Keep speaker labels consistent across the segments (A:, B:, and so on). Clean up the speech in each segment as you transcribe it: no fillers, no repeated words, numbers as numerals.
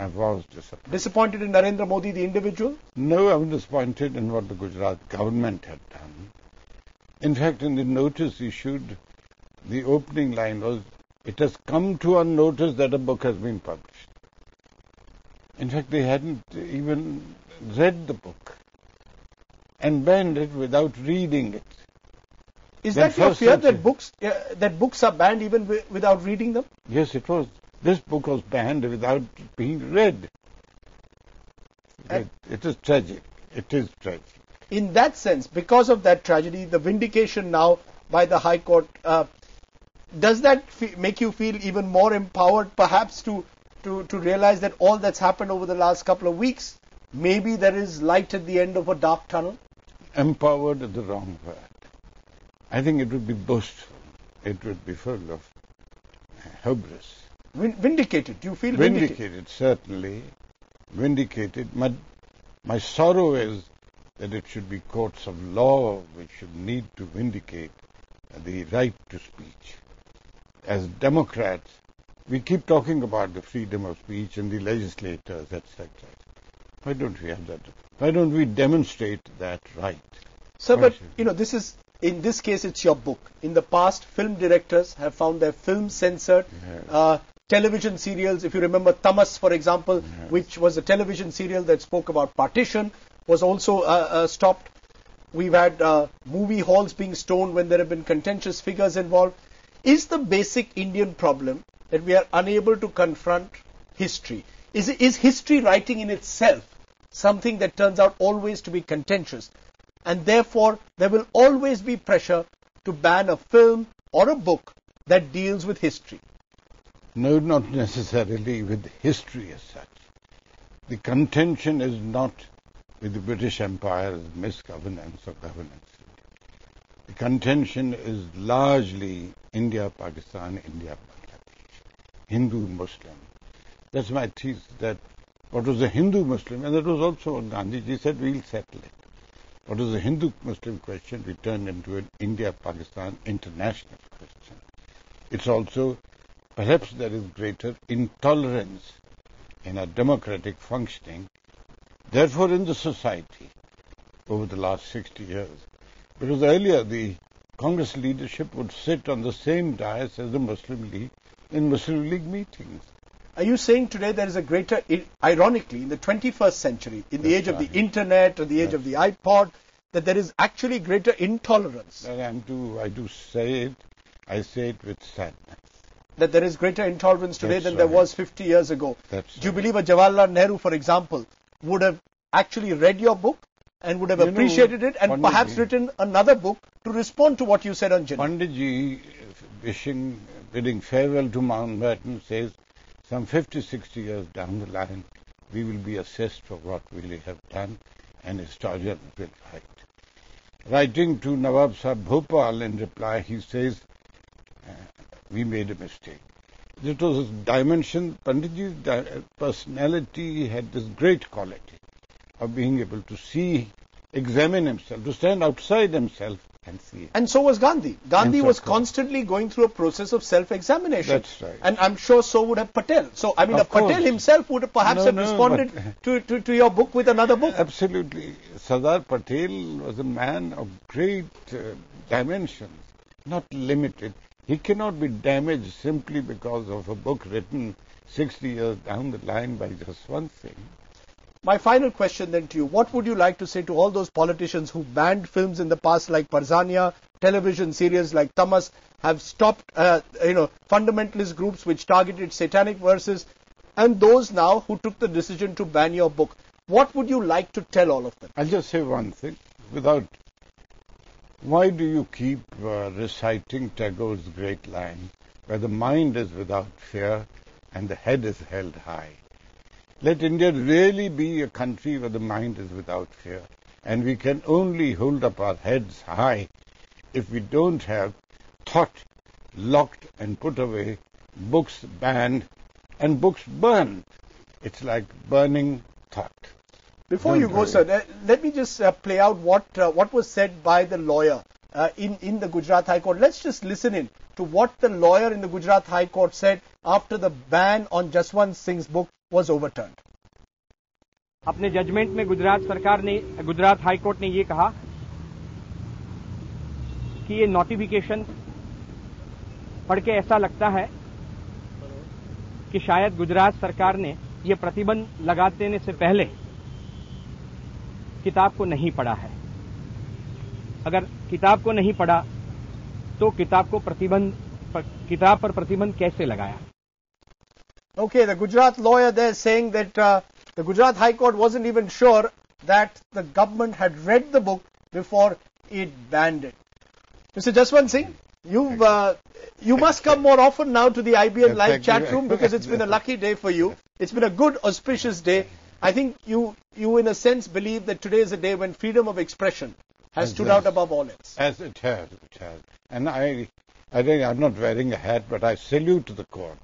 A: I was disappointed.
B: Disappointed in Narendra Modi, the individual?
A: No, I was disappointed in what the Gujarat government had done. In fact, in the notice issued, the opening line was, "It has come to our notice that a book has been published." In fact, they hadn't even read the book and banned it without reading it.
B: Is that your fear that books are banned even without reading them?
A: Yes, it was. This book was banned without being read. It is tragic. It is tragic.
B: In that sense, because of that tragedy, the vindication now by the High Court, does that make you feel even more empowered perhaps to realize that all that's happened over the last couple of weeks, maybe there is light at the end of a dark tunnel?
A: Empowered is the wrong word. I think it would be boastful. It would be full of hubris.
B: Vindicated. Do you feel vindicated?
A: Vindicated, certainly. Vindicated. My sorrow is that it should be courts of law which should need to vindicate the right to speech. As Democrats, we keep talking about the freedom of speech and the legislators, etc. Why don't we have that? Why don't we demonstrate that right?
B: Sir, but this is, in this case, it's your book. In the past, film directors have found their films censored.
A: Yes.
B: Television serials, if you remember Tamas, for example, yes, which was a television serial that spoke about partition, was also stopped. We've had movie halls being stoned when there have been contentious figures involved. Is the basic Indian problem that we are unable to confront history? Is history writing in itself something that turns out always to be contentious? And therefore, there will always be pressure to ban a film or a book that deals with history.
A: No, not necessarily with history as such. The contention is not with the British Empire's misgovernance or governance. The contention is largely India, Pakistan, India, Bangladesh, Hindu, Muslim. That's my thesis, that what was a Hindu-Muslim, and that was also what Gandhiji said, we'll settle it. What was a Hindu-Muslim question, we turned into an India-Pakistan international question. It's also, perhaps there is greater intolerance in our democratic functioning, therefore in the society, over the last 60 years. Because earlier the Congress leadership would sit on the same dais as the Muslim League in Muslim League meetings.
B: Are you saying today there is a greater, ironically, in the 21st century, in the age of the internet or the age of the iPod, that there is actually greater intolerance?
A: I do say it. I say it with sadness.
B: That there is greater intolerance today than there was 50 years ago. Do you believe a Jawaharlal Nehru, for example, would have actually read your book and would have appreciated it and
A: Panditji,
B: perhaps written another book to respond to what you said on Jinnah?
A: Panditji, bidding farewell to Mountbatten, says some 50, 60 years down the line, we will be assessed for what we have done and historians will write. Writing to Nawab Sahib Bhopal in reply, he says, we made a mistake. It was his dimension. Panditji's personality had this great quality of being able to see, examine himself, to stand outside himself and see.
B: And so was Gandhi. Gandhi was constantly going through a process of self-examination.
A: That's right.
B: And I'm sure so would have Patel. So, I mean, Patel himself would have perhaps responded to your book with another book.
A: Absolutely. Sardar Patel was a man of great dimensions, not limited. He cannot be damaged simply because of a book written 60 years down the line by Jaswant Singh.
B: My final question then to you, what would you like to say to all those politicians who banned films in the past like Parzania, television serials like Tamas, have stopped fundamentalist groups which targeted satanic verses, and those now who took the decision to ban your book? What would you like to tell all of them?
A: I'll just say one thing. Why do you keep reciting Tagore's great line, where the mind is without fear and the head is held high? Let India really be a country where the mind is without fear, and we can only hold up our heads high if we don't have thought locked and put away, books banned and books burned. It's like burning thought.
B: Before you go, sir, let me just play out what was said by the lawyer in the Gujarat High Court. Let's just listen in to what the lawyer in the Gujarat High Court said after the ban on Jaswant Singh's book was overturned.
C: अपने judgement में Gujarat high court ने ये कहा कि ये notification पढ़ के ऐसा लगता है कि शायद गुजरात सरकार ने ये प्रतिबंध लगा देने से पहले किताब को नहीं पढ़ा है। अगर किताब को नहीं पढ़ा तो किताब पर प्रतिबंध कैसे लगाया?
B: Okay, the Gujarat lawyer there saying that the Gujarat High Court wasn't even sure that the government had read the book before it banned it. Mr. Jaswant Singh, you must come more often now to the IBN live chat room because it's been a lucky day for you. It's been a good, auspicious day. I think you in a sense believe that today is a day when freedom of expression has stood out above all else.
A: As it has. And I think I'm not wearing a hat, but I salute the court.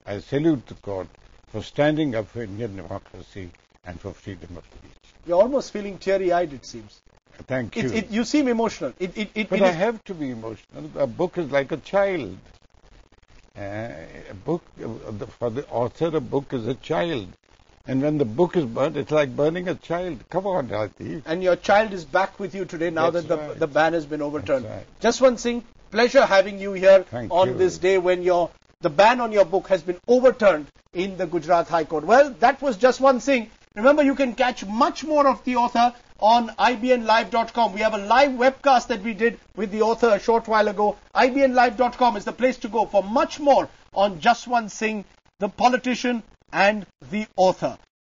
A: I salute the court for standing up for Indian democracy and for freedom of speech.
B: You're almost feeling teary-eyed, it seems.
A: Thank you.
B: You seem emotional.
A: But I have to be emotional. A book is like a child. A book, for the author, a book is a child. And when the book is burnt, it's like burning a child. Come on, Rajiv.
B: And your child is back with you today now
A: That's
B: that
A: right.
B: the ban has been overturned.
A: That's right.
B: Jaswant Singh, pleasure having you here on this day when the ban on your book has been overturned in the Gujarat High Court. Well, that was Jaswant Singh. Remember, you can catch much more of the author on IBNlive.com. We have a live webcast that we did with the author a short while ago. IBNlive.com is the place to go for much more on Jaswant Singh, the politician and the author.